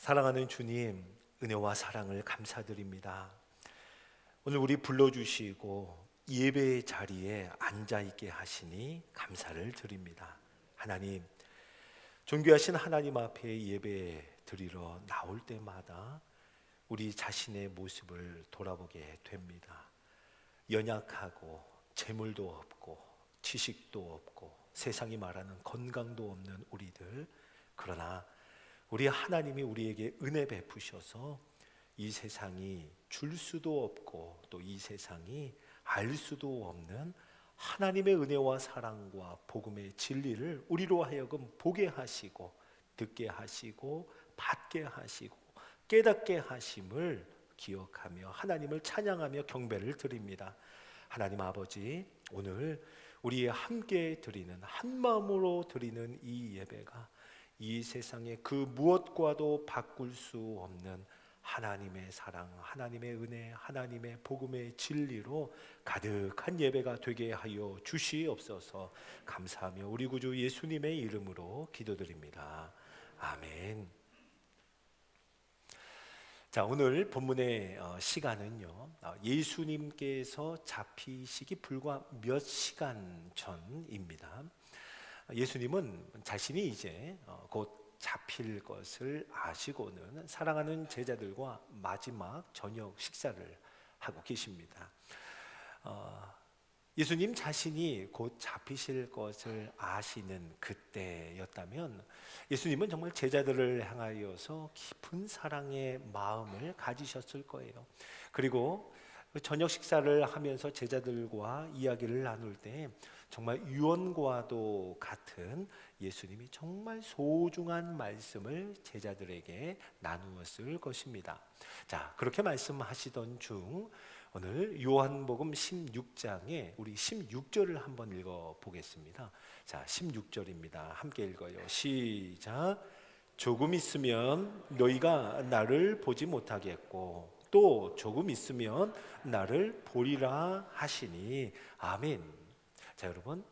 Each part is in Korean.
사랑하는 주님, 은혜와 사랑을 감사드립니다. 오늘 우리 불러주시고 예배의 자리에 앉아있게 하시니 감사를 드립니다. 하나님, 존귀하신 하나님 앞에 예배 드리러 나올 때마다 우리 자신의 모습을 돌아보게 됩니다. 연약하고 재물도 없고 지식도 없고 세상이 말하는 건강도 없는 우리들, 그러나 우리 하나님이 우리에게 은혜 베푸셔서 이 세상이 줄 수도 없고 또 이 세상이 알 수도 없는 하나님의 은혜와 사랑과 복음의 진리를 우리로 하여금 보게 하시고 듣게 하시고 받게 하시고 깨닫게 하심을 기억하며 하나님을 찬양하며 경배를 드립니다. 하나님 아버지, 오늘 우리 함께 드리는 한 마음으로 드리는 이 예배가 이 세상의 그 무엇과도 바꿀 수 없는 하나님의 사랑, 하나님의 은혜, 하나님의 복음의 진리로 가득한 예배가 되게 하여 주시옵소서. 감사하며 우리 구주 예수님의 이름으로 기도드립니다. 아멘. 자, 오늘 본문의 시간은요, 예수님께서 잡히시기 불과 몇 시간 전입니다. 예수님은 자신이 이제 곧 잡힐 것을 아시고는 사랑하는 제자들과 마지막 저녁 식사를 하고 계십니다. 예수님 자신이 곧 잡히실 것을 아시는 그때였다면 예수님은 정말 제자들을 향하여서 깊은 사랑의 마음을 가지셨을 거예요. 그리고 저녁 식사를 하면서 제자들과 이야기를 나눌 때 정말 유언과도 같은 예수님이 정말 소중한 말씀을 제자들에게 나누었을 것입니다. 자, 그렇게 말씀하시던 중 오늘 요한복음 16장에 우리 16절을 한번 읽어보겠습니다. 자, 16절입니다. 함께 읽어요. 시작. 조금 있으면 너희가 나를 보지 못하겠고 또 조금 있으면 나를 보리라 하시니. 아멘. 자, 여러분,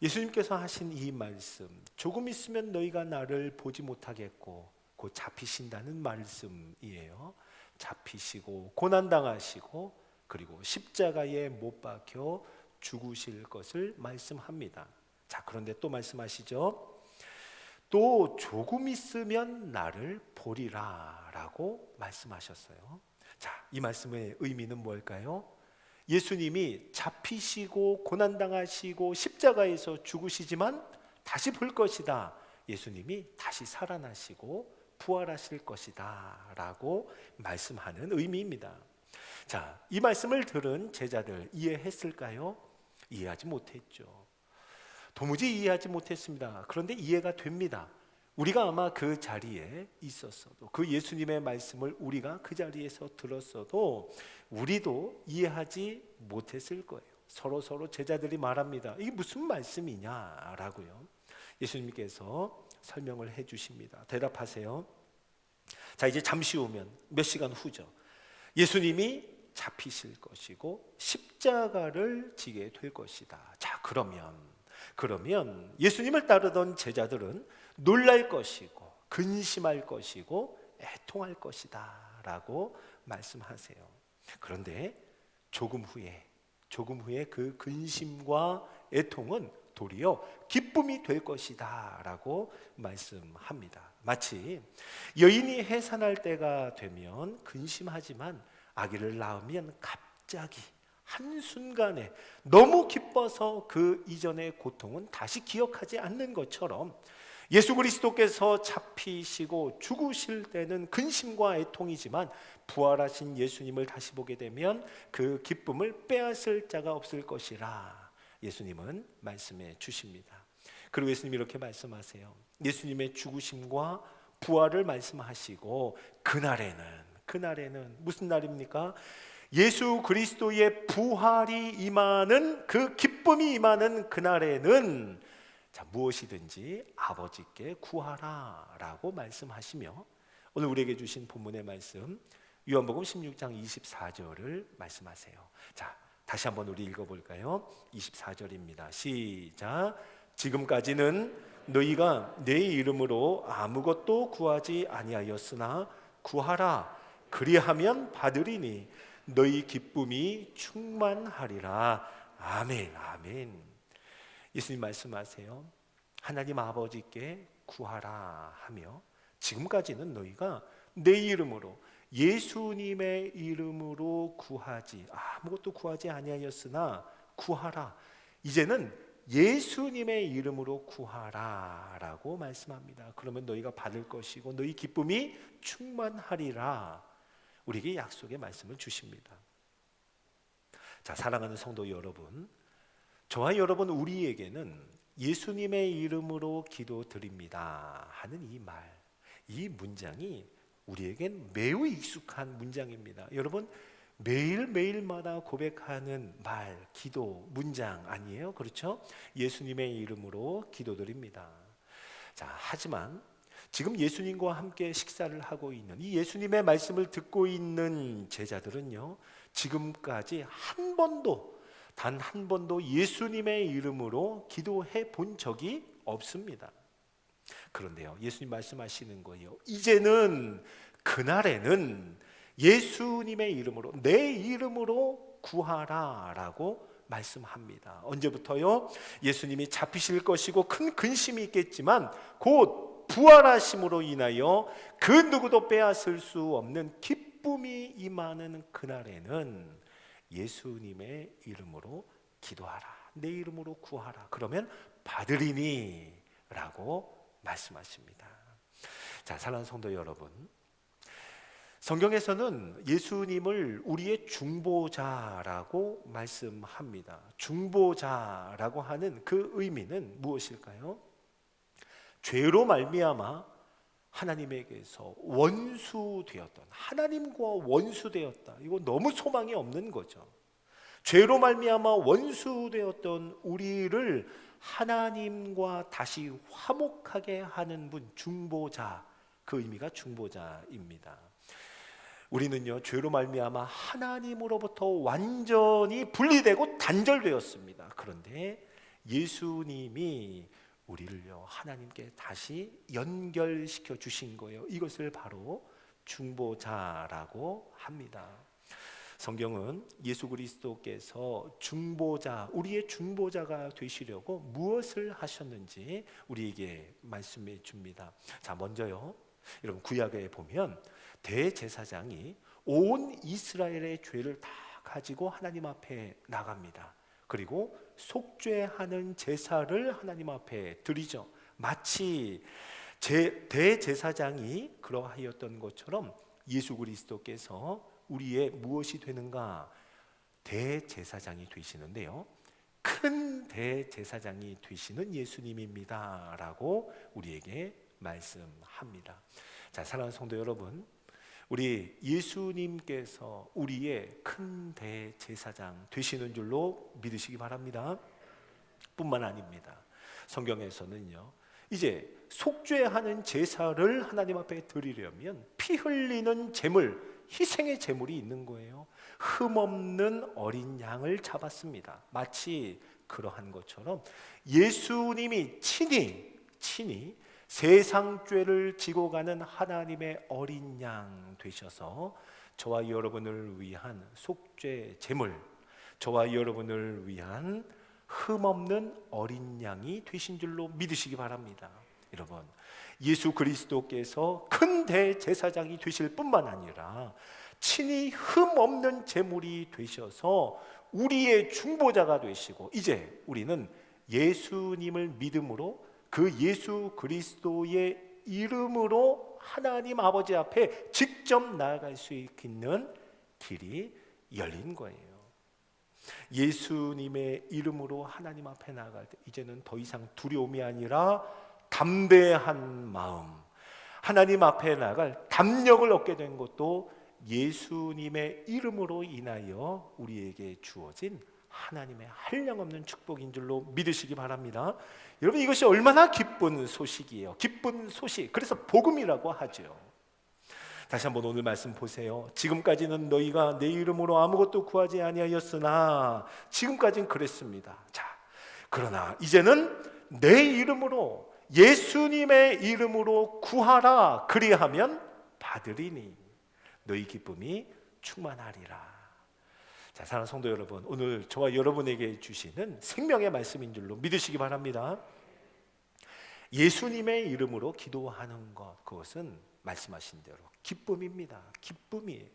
예수님께서 하신 이 말씀, 조금 있으면 너희가 나를 보지 못하겠고 곧 잡히신다는 말씀이에요. 잡히시고 고난당하시고 그리고 십자가에 못 박혀 죽으실 것을 말씀합니다. 자, 그런데 또 말씀하시죠. 또 조금 있으면 나를 보리라 라고 말씀하셨어요. 자, 이 말씀의 의미는 뭘까요? 예수님이 잡히시고 고난당하시고 십자가에서 죽으시지만 다시 볼 것이다. 예수님이 다시 살아나시고 부활하실 것이다 라고 말씀하는 의미입니다. 자, 이 말씀을 들은 제자들 이해했을까요? 이해하지 못했죠. 도무지 이해하지 못했습니다. 그런데 이해가 됩니다. 우리가 아마 그 자리에 있었어도, 그 예수님의 말씀을 우리가 그 자리에서 들었어도 우리도 이해하지 못했을 거예요. 서로 제자들이 말합니다. 이게 무슨 말씀이냐라고요. 예수님께서 설명을 해주십니다. 대답하세요. 자, 이제 잠시 후면 몇 시간 후죠. 예수님이 잡히실 것이고 십자가를 지게 될 것이다. 자, 그러면 예수님을 따르던 제자들은 놀랄 것이고 근심할 것이고 애통할 것이다 라고 말씀하세요. 그런데 조금 후에 그 근심과 애통은 도리어 기쁨이 될 것이다 라고 말씀합니다. 마치 여인이 해산할 때가 되면 근심하지만 아기를 낳으면 갑자기 한순간에 너무 기뻐서 그 이전의 고통은 다시 기억하지 않는 것처럼 예수 그리스도께서 잡히시고 죽으실 때는 근심과 애통이지만 부활하신 예수님을 다시 보게 되면 그 기쁨을 빼앗을 자가 없을 것이라 예수님은 말씀해 주십니다. 그리고 예수님이 이렇게 말씀하세요. 예수님의 죽으심과 부활을 말씀하시고 그날에는 무슨 날입니까? 예수 그리스도의 부활이 임하는 그 기쁨이 임하는 그날에는 자, 무엇이든지 아버지께 구하라 라고 말씀하시며 오늘 우리에게 주신 본문의 말씀 요한복음 16장 24절을 말씀하세요. 자, 다시 한번 우리 읽어볼까요? 24절입니다. 시작. 지금까지는 너희가 내 이름으로 아무것도 구하지 아니하였으나 구하라 그리하면 받으리니 너희 기쁨이 충만하리라. 아멘. 아멘. 예수님 말씀하세요. 하나님 아버지께 구하라 하며 지금까지는 너희가 내 이름으로 예수님의 이름으로 구하지 아무것도 구하지 아니하였으나 구하라. 이제는 예수님의 이름으로 구하라 라고 말씀합니다. 그러면 너희가 받을 것이고 너희 기쁨이 충만하리라. 우리에게 약속의 말씀을 주십니다. 자, 사랑하는 성도 여러분, 저와 여러분 우리에게는 예수님의 이름으로 기도드립니다 하는 이 말, 이 문장이 우리에겐 매우 익숙한 문장입니다. 여러분 매일매일마다 고백하는 말, 기도, 문장 아니에요? 그렇죠? 예수님의 이름으로 기도드립니다. 자, 하지만 지금 예수님과 함께 식사를 하고 있는 이 예수님의 말씀을 듣고 있는 제자들은요, 지금까지 단 한 번도 예수님의 이름으로 기도해 본 적이 없습니다. 그런데요, 예수님 말씀하시는 거예요. 이제는 그날에는 예수님의 이름으로 내 이름으로 구하라 라고 말씀합니다. 언제부터요? 예수님이 잡히실 것이고 큰 근심이 있겠지만 곧 부활하심으로 인하여 그 누구도 빼앗을 수 없는 기쁨이 임하는 그날에는 예수님의 이름으로 기도하라, 내 이름으로 구하라, 그러면 받으리니 라고 말씀하십니다. 자, 사랑하는 성도 여러분, 성경에서는 예수님을 우리의 중보자라고 말씀합니다. 중보자라고 하는 그 의미는 무엇일까요? 죄로 말미암아 하나님에게서 원수되었던, 하나님과 원수되었다. 이거 너무 소망이 없는 거죠. 죄로 말미암아 원수되었던 우리를 하나님과 다시 화목하게 하는 분, 중보자. 그 의미가 중보자입니다. 우리는요, 죄로 말미암아 하나님으로부터 완전히 분리되고 단절되었습니다. 그런데 예수님이 우리를요, 하나님께 다시 연결시켜 주신 거예요. 이것을 바로 중보자라고 합니다. 성경은 예수 그리스도께서 중보자, 우리의 중보자가 되시려고 무엇을 하셨는지 우리에게 말씀해 줍니다. 자, 먼저요, 여러분 구약에 보면 대제사장이 온 이스라엘의 죄를 다 가지고 하나님 앞에 나갑니다. 그리고 속죄하는 제사를 하나님 앞에 드리죠. 마치 대제사장이 그러하였던 것처럼 예수 그리스도께서 우리의 무엇이 되는가? 대제사장이 되시는데요, 큰 대제사장이 되시는 예수님입니다 라고 우리에게 말씀합니다. 자, 사랑하는 성도 여러분, 우리 예수님께서 우리의 큰 대제사장 되시는 줄로 믿으시기 바랍니다. 뿐만 아닙니다. 성경에서는요, 이제 속죄하는 제사를 하나님 앞에 드리려면 피 흘리는 제물, 희생의 제물이 있는 거예요. 흠없는 어린 양을 잡았습니다. 마치 그러한 것처럼 예수님이 친히 세상 죄를 지고 가는 하나님의 어린 양 되셔서 저와 여러분을 위한 속죄 제물, 저와 여러분을 위한 흠없는 어린 양이 되신 줄로 믿으시기 바랍니다. 여러분, 예수 그리스도께서 큰 대제사장이 되실 뿐만 아니라 친히 흠없는 제물이 되셔서 우리의 중보자가 되시고, 이제 우리는 예수님을 믿음으로 그 예수 그리스도의 이름으로 하나님 아버지 앞에 직접 나아갈 수 있는 길이 열린 거예요. 예수님의 이름으로 하나님 앞에 나아갈 때 이제는 더 이상 두려움이 아니라 담대한 마음, 하나님 앞에 나아갈 담력을 얻게 된 것도 예수님의 이름으로 인하여 우리에게 주어진 하나님의 한량없는 축복인 줄로 믿으시기 바랍니다. 여러분, 이것이 얼마나 기쁜 소식이에요. 기쁜 소식. 그래서 복음이라고 하죠. 다시 한번 오늘 말씀 보세요. 지금까지는 너희가 내 이름으로 아무것도 구하지 아니하였으나, 지금까지는 그랬습니다. 자, 그러나 이제는 내 이름으로, 예수님의 이름으로 구하라. 그리하면 받으리니 너희 기쁨이 충만하리라. 자, 사랑하는 성도 여러분, 오늘 저와 여러분에게 주시는 생명의 말씀인 줄로 믿으시기 바랍니다. 예수님의 이름으로 기도하는 것, 그것은 말씀하신 대로 기쁨입니다. 기쁨이에요.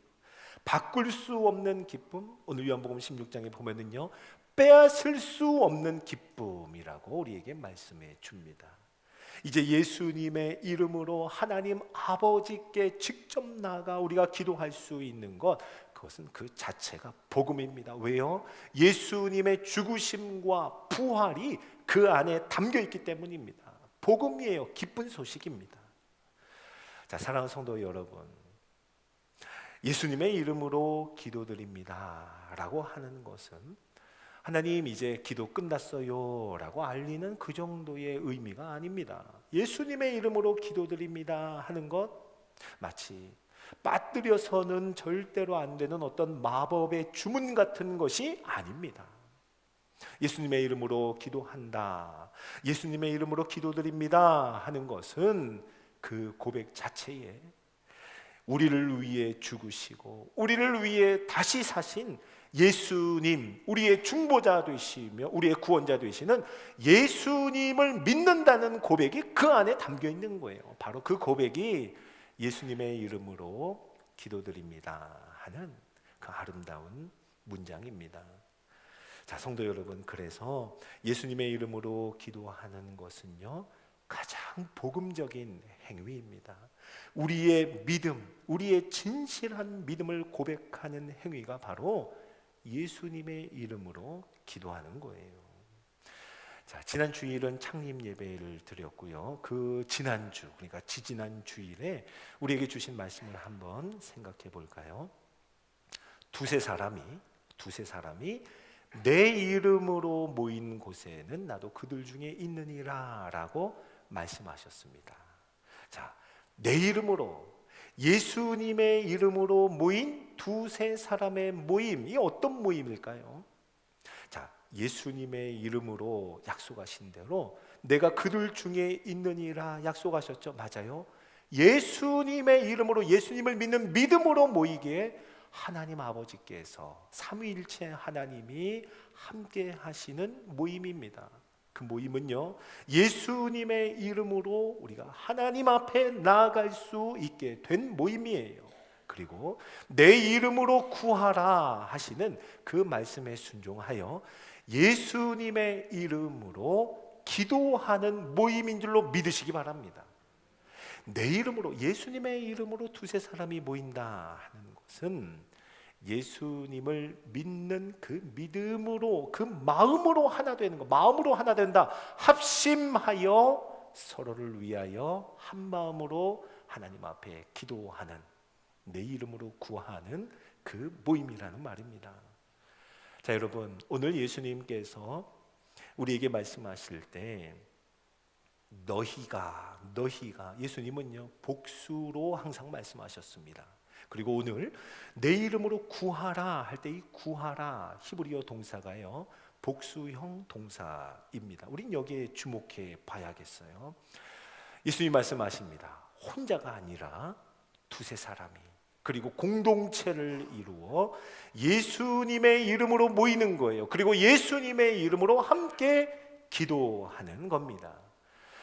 바꿀 수 없는 기쁨. 오늘 요한복음 16장에 보면은요, 빼앗을 수 없는 기쁨이라고 우리에게 말씀해 줍니다. 이제 예수님의 이름으로 하나님 아버지께 직접 나가 우리가 기도할 수 있는 것, 그것은 그 자체가 복음입니다. 왜요? 예수님의 죽으심과 부활이 그 안에 담겨 있기 때문입니다. 복음이에요. 기쁜 소식입니다. 자, 사랑하는 성도 여러분, 예수님의 이름으로 기도드립니다 라고 하는 것은 하나님 이제 기도 끝났어요 라고 알리는 그 정도의 의미가 아닙니다. 예수님의 이름으로 기도드립니다 하는 것, 마치 빠뜨려서는 절대로 안 되는 어떤 마법의 주문 같은 것이 아닙니다. 예수님의 이름으로 기도한다, 예수님의 이름으로 기도드립니다 하는 것은 그 고백 자체에 우리를 위해 죽으시고 우리를 위해 다시 사신 예수님, 우리의 중보자 되시며 우리의 구원자 되시는 예수님을 믿는다는 고백이 그 안에 담겨 있는 거예요. 바로 그 고백이 예수님의 이름으로 기도드립니다 하는 그 아름다운 문장입니다. 자, 성도 여러분, 그래서 예수님의 이름으로 기도하는 것은요, 가장 복음적인 행위입니다. 우리의 믿음, 우리의 진실한 믿음을 고백하는 행위가 바로 예수님의 이름으로 기도하는 거예요. 자, 지난 주일은 창립 예배를 드렸고요. 그 지난주, 그러니까 지지난 주일에 우리에게 주신 말씀을 한번 생각해 볼까요? 두세 사람이 내 이름으로 모인 곳에는 나도 그들 중에 있느니라 라고 말씀하셨습니다. 자, 내 이름으로, 예수님의 이름으로 모인 두세 사람의 모임, 이 어떤 모임일까요? 자, 예수님의 이름으로 약속하신 대로 내가 그들 중에 있느니라 약속하셨죠. 맞아요. 예수님의 이름으로, 예수님을 믿는 믿음으로 모이기에 하나님 아버지께서 삼위일체 하나님이 함께 하시는 모임입니다. 그 모임은요, 예수님의 이름으로 우리가 하나님 앞에 나아갈 수 있게 된 모임이에요. 그리고 내 이름으로 구하라 하시는 그 말씀에 순종하여 예수님의 이름으로 기도하는 모임인 줄로 믿으시기 바랍니다. 내 이름으로, 예수님의 이름으로 두세 사람이 모인다 하는 것은 예수님을 믿는 그 믿음으로, 그 마음으로 하나 되는 것, 마음으로 하나 된다, 합심하여 서로를 위하여 한 마음으로 하나님 앞에 기도하는, 내 이름으로 구하는 그 모임이라는 말입니다. 자, 여러분, 오늘 예수님께서 우리에게 말씀하실 때 너희가, 예수님은요 복수로 항상 말씀하셨습니다. 그리고 오늘 내 이름으로 구하라 할 때 이 구하라 히브리어 동사가요 복수형 동사입니다. 우린 여기에 주목해 봐야겠어요. 예수님 말씀하십니다. 혼자가 아니라 두세 사람이, 그리고 공동체를 이루어 예수님의 이름으로 모이는 거예요. 그리고 예수님의 이름으로 함께 기도하는 겁니다.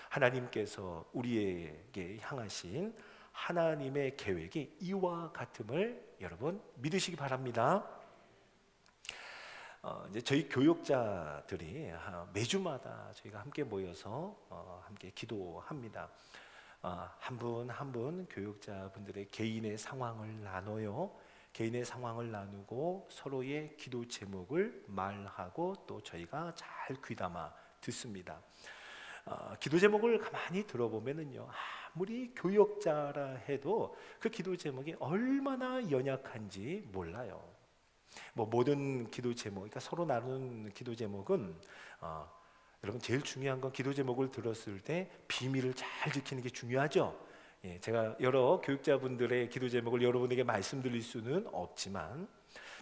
하나님께서 우리에게 향하신 하나님의 계획이 이와 같음을 여러분 믿으시기 바랍니다. 이제 저희 교역자들이 매주마다 저희가 함께 모여서 함께 기도합니다. 한 분 한 분 교역자분들의 개인의 상황을 나눠요. 개인의 상황을 나누고 서로의 기도 제목을 말하고 또 저희가 잘 귀담아 듣습니다. 기도 제목을 가만히 들어보면은요, 아무리 교역자라 해도 그 기도 제목이 얼마나 연약한지 몰라요. 뭐 모든 기도 제목, 그러니까 서로 나누는 기도 제목은 여러분 제일 중요한 건 기도 제목을 들었을 때 비밀을 잘 지키는 게 중요하죠. 제가 여러 교육자분들의 기도 제목을 여러분에게 말씀드릴 수는 없지만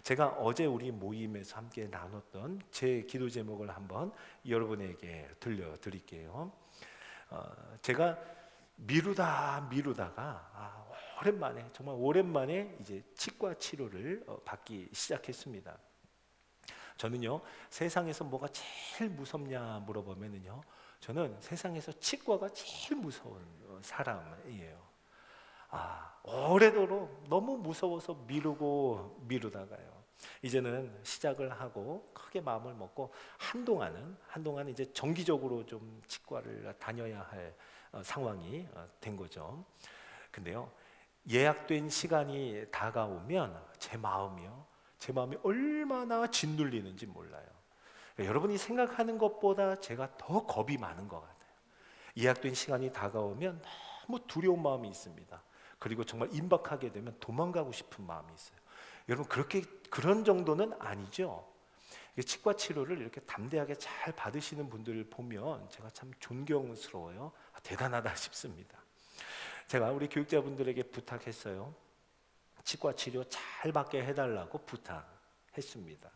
제가 어제 우리 모임에서 함께 나눴던 제 기도 제목을 한번 여러분에게 들려드릴게요. 제가 미루다가 오랜만에, 정말 오랜만에 이제 치과 치료를 받기 시작했습니다. 저는요, 세상에서 뭐가 제일 무섭냐 물어보면은요, 저는 세상에서 치과가 제일 무서운 사람이에요. 오래도록 너무 무서워서 미루다가요, 이제는 시작을 하고 크게 마음을 먹고 한동안은 이제 정기적으로 좀 치과를 다녀야 할 상황이 된 거죠. 근데요, 예약된 시간이 다가오면 제 마음이 얼마나 짓눌리는지 몰라요. 여러분이 생각하는 것보다 제가 더 겁이 많은 것 같아요. 예약된 시간이 다가오면 너무 두려운 마음이 있습니다. 그리고 정말 임박하게 되면 도망가고 싶은 마음이 있어요. 여러분, 그런 정도는 아니죠. 치과 치료를 이렇게 담대하게 잘 받으시는 분들을 보면 제가 참 존경스러워요. 대단하다 싶습니다. 제가 우리 교육자분들에게 부탁했어요. 치과 치료 잘 받게 해달라고 부탁했습니다.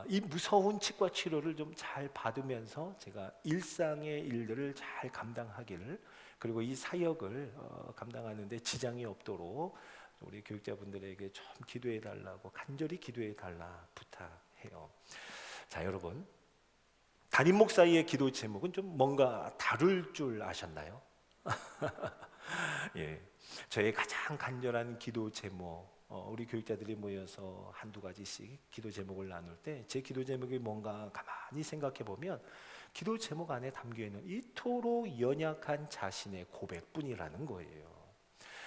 이 무서운 치과 치료를 좀 잘 받으면서 제가 일상의 일들을 잘 감당하기를, 그리고 이 사역을 감당하는데 지장이 없도록 우리 교육자분들에게 좀 기도해 달라고, 간절히 기도해 달라 부탁해요. 자, 여러분, 담임 목사의 기도 제목은 좀 뭔가 다를 줄 아셨나요? 예, 저의 가장 간절한 기도 제목, 우리 교육자들이 모여서 한두 가지씩 기도 제목을 나눌 때 제 기도 제목이 뭔가 가만히 생각해 보면 기도 제목 안에 담겨 있는 이토록 연약한 자신의 고백뿐이라는 거예요.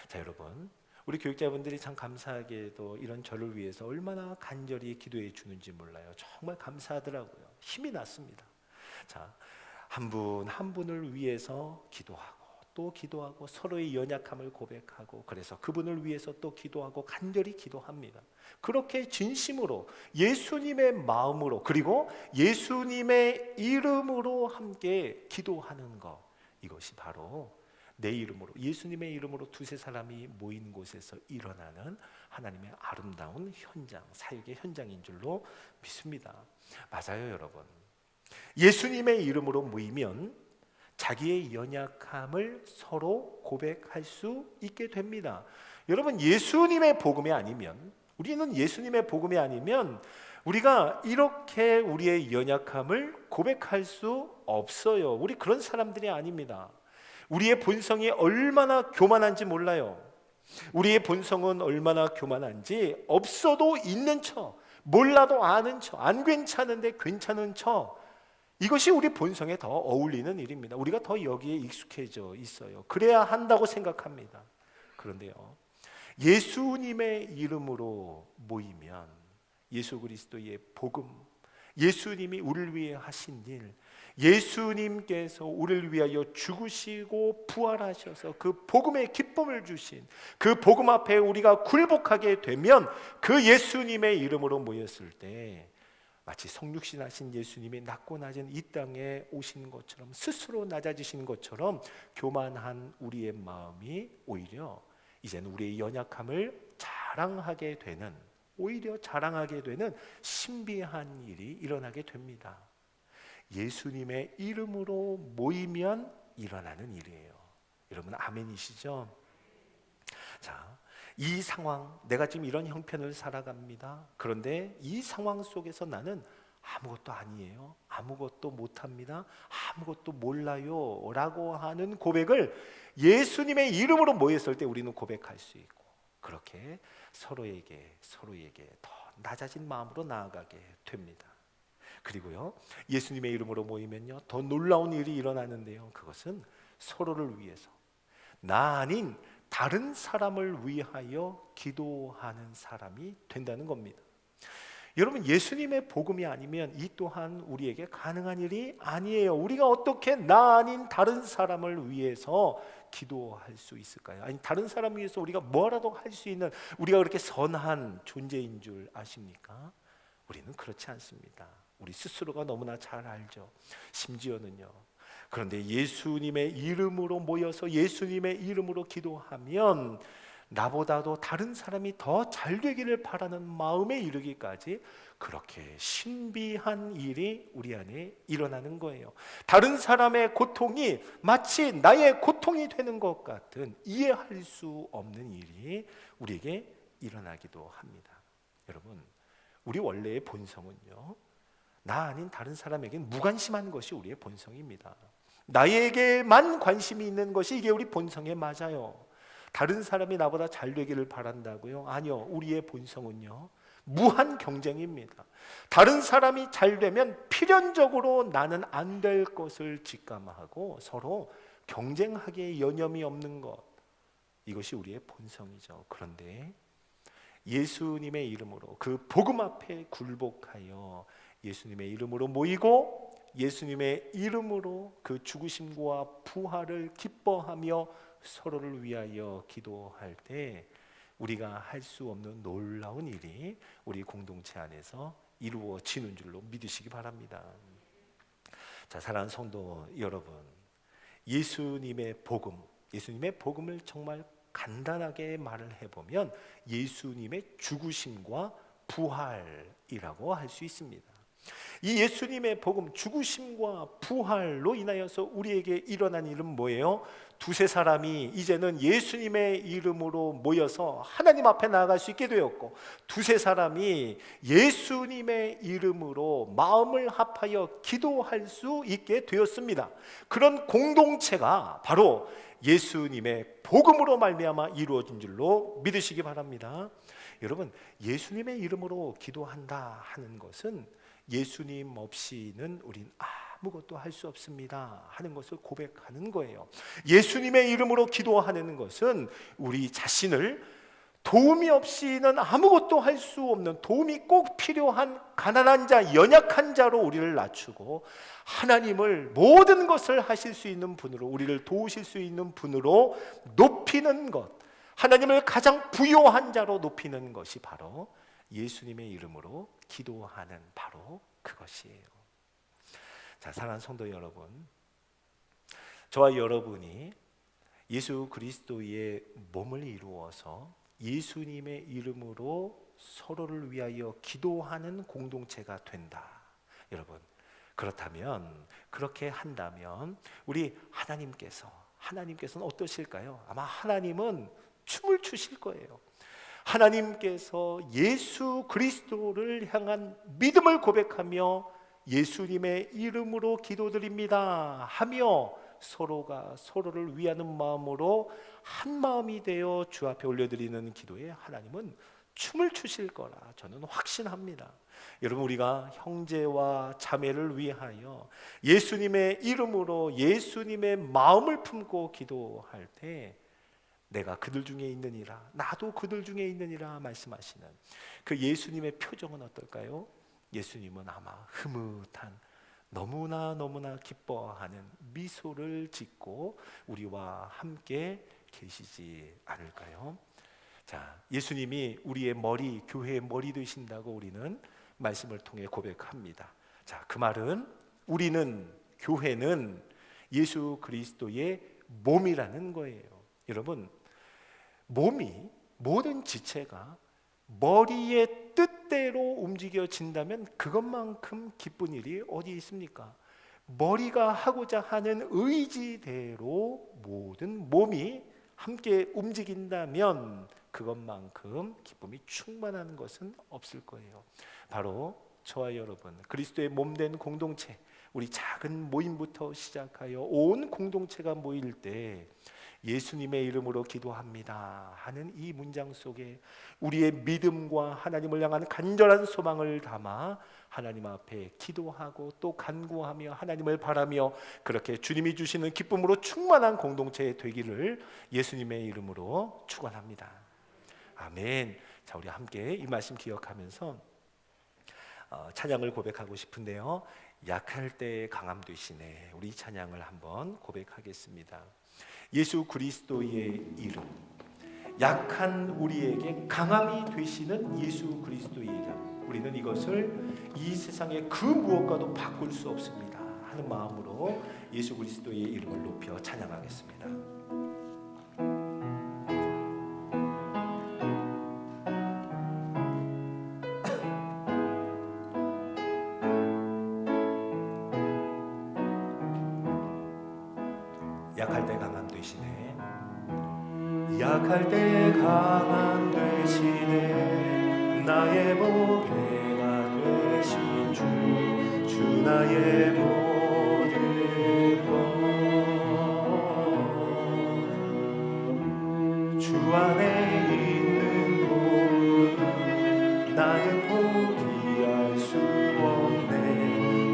자, 여러분, 우리 교육자분들이 참 감사하게도 이런 저를 위해서 얼마나 간절히 기도해 주는지 몰라요. 정말 감사하더라고요. 힘이 났습니다. 자, 한 분 한 분을 위해서 기도하고 또 기도하고 서로의 연약함을 고백하고, 그래서 그분을 위해서 또 기도하고 간절히 기도합니다. 그렇게 진심으로 예수님의 마음으로, 그리고 예수님의 이름으로 함께 기도하는 것, 이것이 바로 내 이름으로, 예수님의 이름으로 두세 사람이 모인 곳에서 일어나는 하나님의 아름다운 현장, 사역의 현장인 줄로 믿습니다. 맞아요, 여러분. 예수님의 이름으로 모이면 자기의 연약함을 서로 고백할 수 있게 됩니다. 여러분, 예수님의 복음이 아니면, 우리는 예수님의 복음이 아니면 우리가 이렇게 우리의 연약함을 고백할 수 없어요. 우리 그런 사람들이 아닙니다. 우리의 본성이 얼마나 교만한지 몰라요. 우리의 본성은 얼마나 교만한지, 없어도 있는 척, 몰라도 아는 척, 안 괜찮은데 괜찮은 척, 이것이 우리 본성에 더 어울리는 일입니다. 우리가 더 여기에 익숙해져 있어요. 그래야 한다고 생각합니다. 그런데요, 예수님의 이름으로 모이면 예수 그리스도의 복음, 예수님이 우리를 위해 하신 일, 예수님께서 우리를 위하여 죽으시고 부활하셔서 그 복음의 기쁨을 주신 그 복음 앞에 우리가 굴복하게 되면, 그 예수님의 이름으로 모였을 때 마치 성육신하신 예수님이 낮고 낮은 이 땅에 오신 것처럼, 스스로 낮아지신 것처럼 교만한 우리의 마음이 오히려 이제는 우리의 연약함을 자랑하게 되는, 오히려 자랑하게 되는 신비한 일이 일어나게 됩니다. 예수님의 이름으로 모이면 일어나는 일이에요. 여러분, 아멘이시죠? 자, 이 상황, 내가 지금 이런 형편을 살아갑니다. 그런데 이 상황 속에서 나는 아무것도 아니에요, 아무것도 못합니다, 아무것도 몰라요 라고 하는 고백을 예수님의 이름으로 모였을 때 우리는 고백할 수 있고, 그렇게 서로에게 더 낮아진 마음으로 나아가게 됩니다. 그리고요, 예수님의 이름으로 모이면요, 더 놀라운 일이 일어나는데요, 그것은 서로를 위해서, 나 아닌 다른 사람을 위하여 기도하는 사람이 된다는 겁니다. 여러분, 예수님의 복음이 아니면 이 또한 우리에게 가능한 일이 아니에요. 우리가 어떻게 나 아닌 다른 사람을 위해서 기도할 수 있을까요? 아니, 다른 사람을 위해서 우리가 뭐라도 할 수 있는, 우리가 그렇게 선한 존재인 줄 아십니까? 우리는 그렇지 않습니다. 우리 스스로가 너무나 잘 알죠. 심지어는요, 그런데 예수님의 이름으로 모여서 예수님의 이름으로 기도하면 나보다도 다른 사람이 더 잘 되기를 바라는 마음에 이르기까지 그렇게 신비한 일이 우리 안에 일어나는 거예요. 다른 사람의 고통이 마치 나의 고통이 되는 것 같은 이해할 수 없는 일이 우리에게 일어나기도 합니다. 여러분, 우리 원래의 본성은요, 나 아닌 다른 사람에겐 무관심한 것이 우리의 본성입니다. 나에게만 관심이 있는 것이 이게 우리 본성에 맞아요. 다른 사람이 나보다 잘 되기를 바란다고요? 아니요. 우리의 본성은요, 무한 경쟁입니다. 다른 사람이 잘 되면 필연적으로 나는 안 될 것을 직감하고 서로 경쟁하기에 여념이 없는 것, 이것이 우리의 본성이죠. 그런데 예수님의 이름으로 그 복음 앞에 굴복하여 예수님의 이름으로 모이고 예수님의 이름으로 그 죽으심과 부활을 기뻐하며 서로를 위하여 기도할 때 우리가 할 수 없는 놀라운 일이 우리 공동체 안에서 이루어지는 줄로 믿으시기 바랍니다. 자, 사랑하는 성도 여러분, 예수님의 복음을 정말 간단하게 말을 해보면 예수님의 죽으심과 부활이라고 할 수 있습니다. 이 예수님의 복음, 죽으심과 부활로 인하여서 우리에게 일어난 일은 뭐예요? 두세 사람이 이제는 예수님의 이름으로 모여서 하나님 앞에 나아갈 수 있게 되었고, 두세 사람이 예수님의 이름으로 마음을 합하여 기도할 수 있게 되었습니다. 그런 공동체가 바로 예수님의 복음으로 말미암아 이루어진 줄로 믿으시기 바랍니다. 여러분, 예수님의 이름으로 기도한다 하는 것은 예수님 없이는 우린 아무것도 할 수 없습니다 하는 것을 고백하는 거예요. 예수님의 이름으로 기도하는 것은 우리 자신을 도움이 없이는 아무것도 할 수 없는, 도움이 꼭 필요한 가난한 자, 연약한 자로 우리를 낮추고 하나님을 모든 것을 하실 수 있는 분으로, 우리를 도우실 수 있는 분으로 높이는 것, 하나님을 가장 부요한 자로 높이는 것이 바로 예수님의 이름으로 기도하는 바로 그것이에요. 자, 사랑하는 성도 여러분, 저와 여러분이 예수 그리스도의 몸을 이루어서 예수님의 이름으로 서로를 위하여 기도하는 공동체가 된다. 여러분, 그렇다면, 그렇게 한다면 우리 하나님께서는 어떠실까요? 아마 하나님은 춤을 추실 거예요. 하나님께서 예수 그리스도를 향한 믿음을 고백하며 예수님의 이름으로 기도드립니다 하며 서로가 서로를 위하는 마음으로 한 마음이 되어 주 앞에 올려드리는 기도에 하나님은 춤을 추실 거라 저는 확신합니다. 여러분, 우리가 형제와 자매를 위하여 예수님의 이름으로 예수님의 마음을 품고 기도할 때 내가 그들 중에 있느니라, 나도 그들 중에 있느니라 말씀하시는 그 예수님의 표정은 어떨까요? 예수님은 아마 흐뭇한, 너무나 기뻐하는 미소를 짓고 우리와 함께 계시지 않을까요? 자, 예수님이 우리의 머리, 교회의 머리 되신다고 우리는 말씀을 통해 고백합니다. 자, 그 말은 우리는, 교회는 예수 그리스도의 몸이라는 거예요. 여러분, 몸이, 모든 지체가 머리의 뜻대로 움직여진다면 그것만큼 기쁜 일이 어디 있습니까? 머리가 하고자 하는 의지대로 모든 몸이 함께 움직인다면 그것만큼 기쁨이 충만한 것은 없을 거예요. 바로 저와 여러분, 그리스도의 몸된 공동체, 우리 작은 모임부터 시작하여 온 공동체가 모일 때 예수님의 이름으로 기도합니다 하는 이 문장 속에 우리의 믿음과 하나님을 향한 간절한 소망을 담아 하나님 앞에 기도하고 또 간구하며 하나님을 바라며 그렇게 주님이 주시는 기쁨으로 충만한 공동체 되기를 예수님의 이름으로 축원합니다. 아멘. 자, 우리 함께 이 말씀 기억하면서 찬양을 고백하고 싶은데요, 약할 때 강함 되시네, 우리 찬양을 한번 고백하겠습니다. 예수 그리스도의 이름, 약한 우리에게 강함이 되시는 예수 그리스도의 이름, 우리는 이것을 이 세상의 그 무엇과도 바꿀 수 없습니다 하는 마음으로 예수 그리스도의 이름을 높여 찬양하겠습니다. 약할 때 강함 되시네. 약할 때 강함 되시네. 나의 보배가 되신 주, 주 나의 모든 것. 주 안에 있는 보물 나는 포기할 수 없네.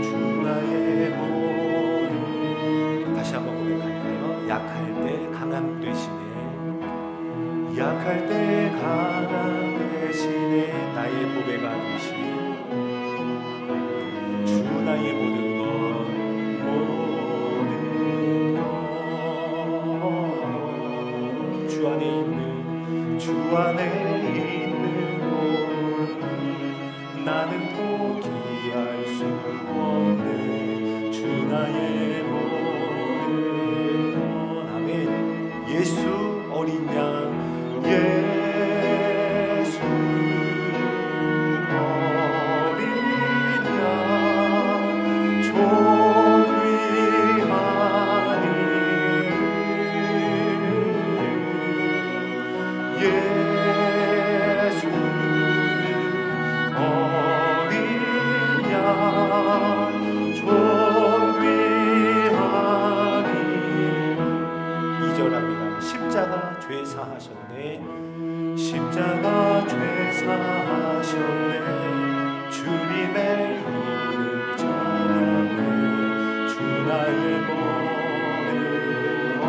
주 나의 모든. 다시 한번 고백할까요? 약할 때 강함 되시네. 약할 때 강함 되시네. 나의 보배가 되신 주 나의 모든 것, 모든 것. 주 안에 있는, 주 안에 있는 것 나는 포기할 수 없네. 주 나의 모든 것. 아멘. 예수 어린 양, 예수 어린 양 존귀하니. 예수 어린 양 존귀하니. 2절합니다. 십자가 죄사하셨네. 십자가 죄사하셨네. 주님의 이름 찬양해. 주 나의 모든 것.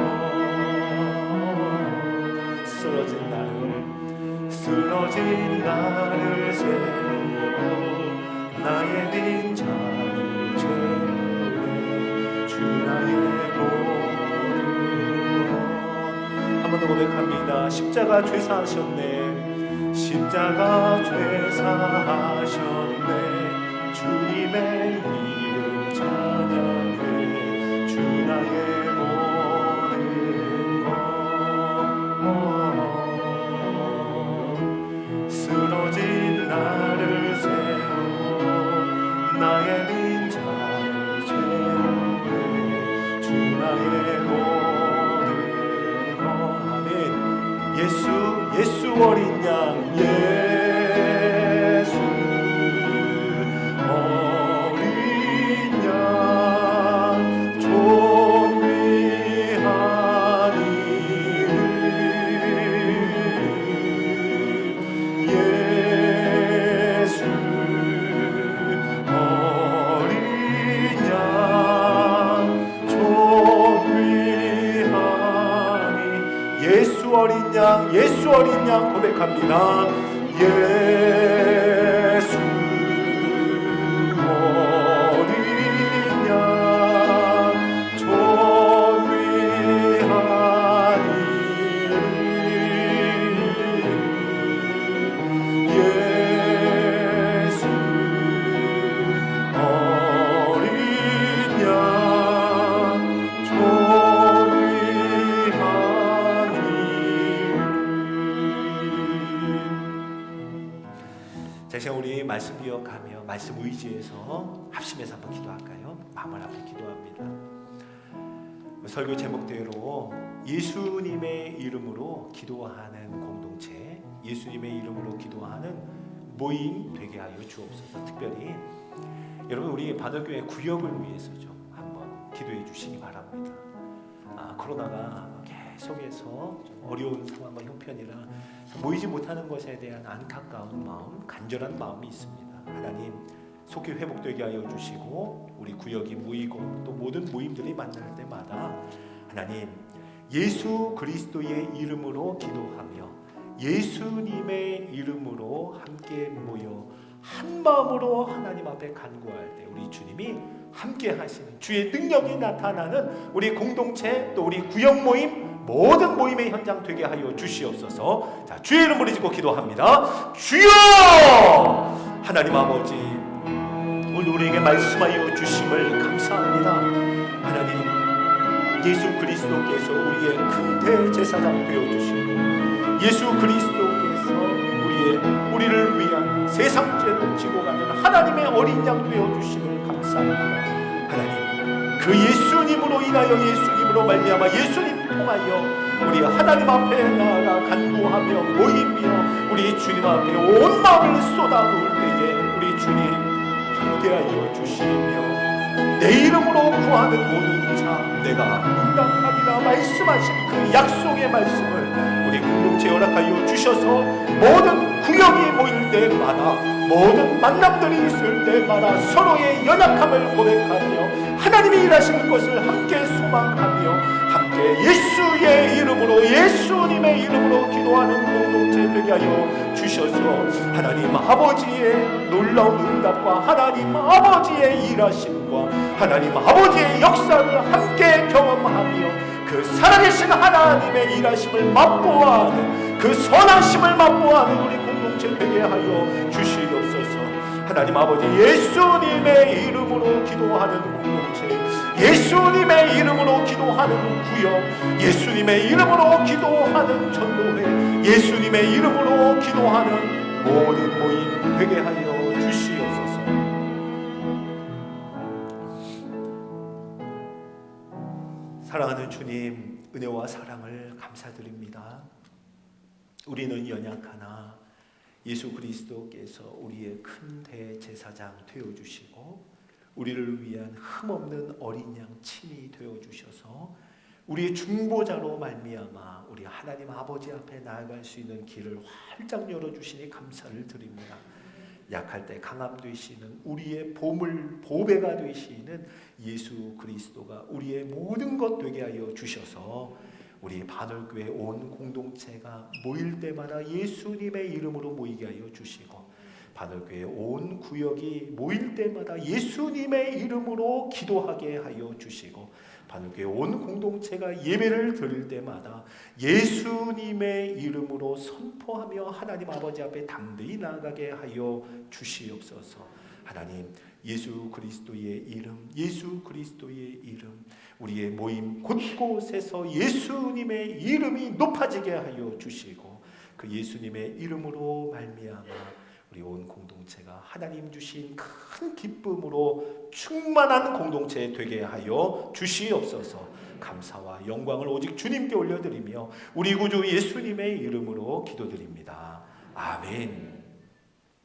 쓰러진 나를 세우고 나의 빈자를 채우네. 주 나의 모든 것. 한 번 더 고백합니다. 십자가 죄사하셨네. 십자가 죄사하셨네. 주님의 이름 찬양해. 주 나의 모든 것. 쓰러진 나를 세우고 나의 빈자를 채우네. 주 나의 모든 것. 아멘. 예수 어린 양, 예수 어린 양 존귀하니. 예수 어린 양 존귀하니. 예수 어린 양, 예수 어린 양 고백합니다. 예수 어린 양 존귀하니. 예수 어린 양 존귀하니. 자, 이제 우리 말씀 기억하며 말씀 의지해서 합심해서 한번 기도할까요? 마음을 앞에 기도합니다. 설교 제목대로 예수님의 이름으로 기도하는 공동체, 예수님의 이름으로 기도하는 모임 되게 하여 주옵소서. 특별히 여러분 우리 바늘교회 구역을 위해서 좀 한번 기도해 주시기 바랍니다. 코로나가 계속해서 좀 어려운 상황과 형편이라 모이지 못하는 것에 대한 안타까운 마음, 간절한 마음이 있습니다. 하나님 속히 회복되게 하여 주시고 우리 구역이 모이고 또 모든 모임들이 만날 때마다 하나님 예수 그리스도의 이름으로 기도하며 예수님의 이름으로 함께 모여 한 마음으로 하나님 앞에 간구할 때 우리 주님이 함께 하시는 주의 능력이 나타나는 우리 공동체 또 우리 구역 모임 모든 모임의 현장 되게 하여 주시옵소서. 자, 주의 이름으로 짓고 기도합니다. 주여! 하나님 아버지, 오늘 우리에게 말씀하여 주심을 감사합니다. 하나님, 예수 그리스도께서 우리의 큰 대제사장 되어주시고 예수 그리스도께서 우리를 위한 세상 죄를 지고 가는 하나님의 어린 양 되어주심을 감사합니다. 하나님, 그 예수님으로 인하여 예수님으로 이름으로 말미암아 예수님 통하여 우리 하나님 앞에 나아가 간구하며 모이며 우리 주님 앞에 온 마음을 쏟아놓을 때에 우리 주님 함께하여 주시며 내 이름으로 구하는 모든 자 내가 응답하리라 말씀하신 그 약속의 말씀을 우리 공동체에 허락하여 주셔서 모든 구역이 모일 때마다 모든 만남들이 있을 때마다 서로의 연약함을 고백하며 하나님이 일하시는 것을 함께 소망하며 함께 예수의 이름으로 예수님의 이름으로 기도하는 공동체 되게 하여 주셔서 하나님 아버지의 놀라운 응답과 하나님 아버지의 일하심과 하나님 아버지의 역사를 함께 경험하며 그 살아계신 하나님의 일하심을 맛보아하는 그 선하심을 맛보아하는 우리 공동체 되게 하여 주시옵소서. 하나님 아버지 예수님의 이름으로 기도하는 공동체 예수님의 이름으로 기도하는 구역 예수님의 이름으로 기도하는 전도회 예수님의 이름으로 기도하는 모든 모임 되게 하여 주시옵소서. 사랑하는 주님 은혜와 사랑을 감사드립니다. 우리는 연약하나 예수 그리스도께서 우리의 큰 대제사장 되어주시고 우리를 위한 흠없는 어린 양 친히 되어주셔서 우리의 중보자로 말미암아 우리 하나님 아버지 앞에 나아갈 수 있는 길을 활짝 열어주시니 감사를 드립니다. 약할 때 강함 되시는 우리의 보물 보배가 되시는 예수 그리스도가 우리의 모든 것 되게 하여 주셔서 우리 반월교회 온 공동체가 모일 때마다 예수님의 이름으로 모이게 하여 주시고 반월교회 온 구역이 모일 때마다 예수님의 이름으로 기도하게 하여 주시고 반월교회 온 공동체가 예배를 드릴 때마다 예수님의 이름으로 선포하며 하나님 아버지 앞에 담대히 나아가게 하여 주시옵소서. 하나님 예수 그리스도의 이름 예수 그리스도의 이름 우리의 모임 곳곳에서 예수님의 이름이 높아지게 하여 주시고 그 예수님의 이름으로 말미암아 우리 온 공동체가 하나님 주신 큰 기쁨으로 충만한 공동체 되게 하여 주시옵소서. 감사와 영광을 오직 주님께 올려드리며 우리 구주 예수님의 이름으로 기도드립니다. 아멘.